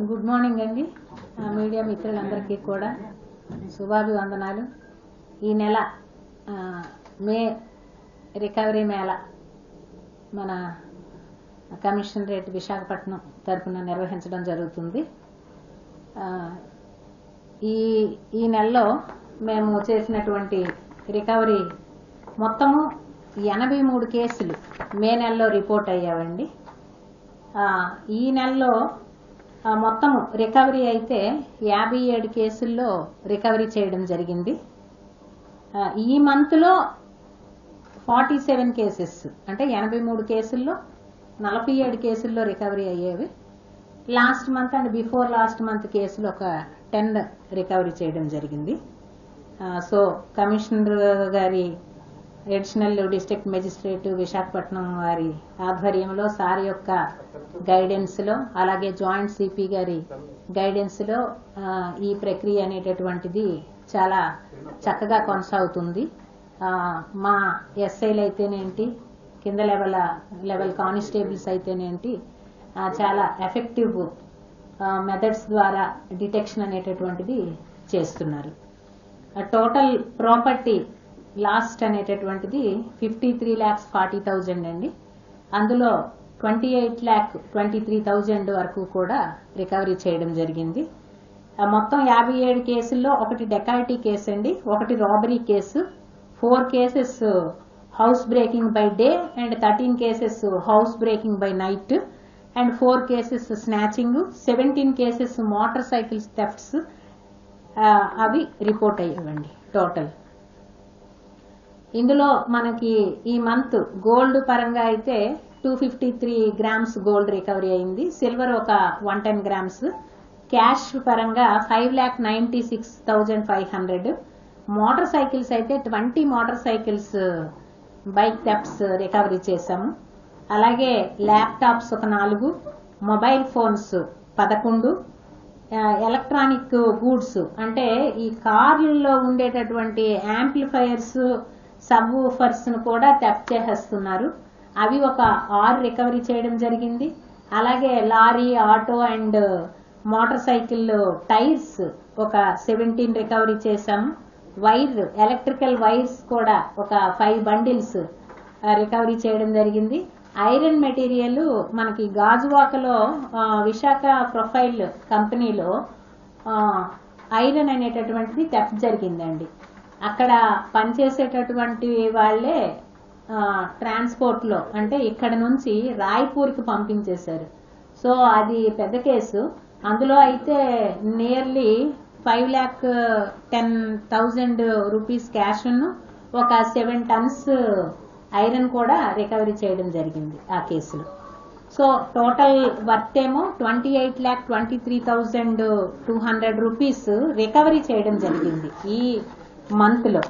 Good morning అండి. Media మిత్రులందరికీ కూడా శుభాభివందనాలు. ఈ నెల మే రికవరీ మేళ మన కమిషనరేట్ విశాఖపట్నం తరఫున నిర్వహించడం జరుగుతుంది. ఈ నెలలో మేము చేసినటువంటి రికవరీ మొత్తము 83 కేసులు మే నెలలో రిపోర్ట్ అయ్యావండి. ఈ నెలలో మొత్తము రికవరీ అయితే 57 కేసుల్లో రికవరీ చేయడం జరిగింది. ఈ మంత్లో 47 కేసెస్ అంటే 83 కేసుల్లో 47 కేసుల్లో రికవరీ అయ్యేవి. Last month and before last month కేసులు ఒక 10 రికవరీ చేయడం జరిగింది. సో కమిషనర్ గారి అడిషనల్ డిస్ట్రిక్ట్ మెజిస్ట్రేట్ విశాఖపట్నం వారి ఆధ్వర్యంలో సార్ యొక్క గైడెన్స్ లో, అలాగే జాయింట్ సిపి గారి గైడెన్స్ లో ఈ ప్రక్రియ అనేటటువంటిది చాలా చక్కగా కొనసాగుతుంది. మా ఎస్ఐలు అయితేనేంటి, కింద లెవెల్ కానిస్టేబుల్స్ అయితేనేంటి చాలా ఎఫెక్టివ్ మెథడ్స్ ద్వారా డిటెక్షన్ అనేటటువంటిది చేస్తున్నారు. టోటల్ ప్రాపర్టీ లాస్ట్ అనేటటువంటిది 53,40,000 అండి. అందులో 28,23,000 వరకు కూడా రికవరీ చేయడం జరిగింది. మొత్తం 57 కేసుల్లో ఒకటి డెకాయిటీ కేసు అండి, ఒకటి robbery case, 4 cases house breaking by day and 13 cases house breaking by night and 4 cases snatching, 17 cases motor cycles thefts అవి రిపోర్ట్ అయ్యావండి టోటల్. ఇందులో మనకి ఈ మంత్ గోల్డ్ పరంగా అయితే 253 గ్రామ్స్ గోల్డ్ రికవరీ అయింది, సిల్వర్ ఒక 110 గ్రామ్స్, క్యాష్ పరంగా 5,96,500, మోటార్ సైకిల్స్ అయితే 20 motor cycles bike thefts recovery చేశాము. అలాగే ల్యాప్టాప్స్ ఒక 4, మొబైల్ ఫోన్స్ 11, ఎలక్ట్రానిక్ గూడ్స్ అంటే ఈ కార్లలో ఉండేటటువంటి యాంప్లిఫైయర్స్, సబ్ ఊఫర్స్ ను కూడా థెఫ్ట్ చేసేస్తున్నారు, అవి ఒక 6 రికవరీ చేయడం జరిగింది. అలాగే lorry, auto and motor cycle tyres ఒక 17 రికవరీ చేశాము. ఎలక్ట్రికల్ వైర్స్ కూడా ఒక 5 బండిల్స్ రికవరీ చేయడం జరిగింది. ఐరన్ మెటీరియల్ మనకి గాజువాకలో విశాఖ ప్రొఫైల్ కంపెనీలో ఐరన్ అనేటటువంటిది థెఫ్ట్ జరిగిందండి. అక్కడ పనిచేసేటటువంటి వాళ్లే ట్రాన్స్పోర్ట్ లో అంటే ఇక్కడ నుంచి రాయ్పూర్కి పంపించేశారు. సో అది పెద్ద కేసు. అందులో అయితే నియర్లీ 5,10,000 రూపీస్ క్యాష్ ఒక 7 టన్స్ ఐరన్ కూడా రికవరీ చేయడం జరిగింది ఆ కేసులో. సో టోటల్ వర్త్ ఏమో 28,23,200 రూపీస్ రికవరీ చేయడం జరిగింది ఈ మంత్ లో.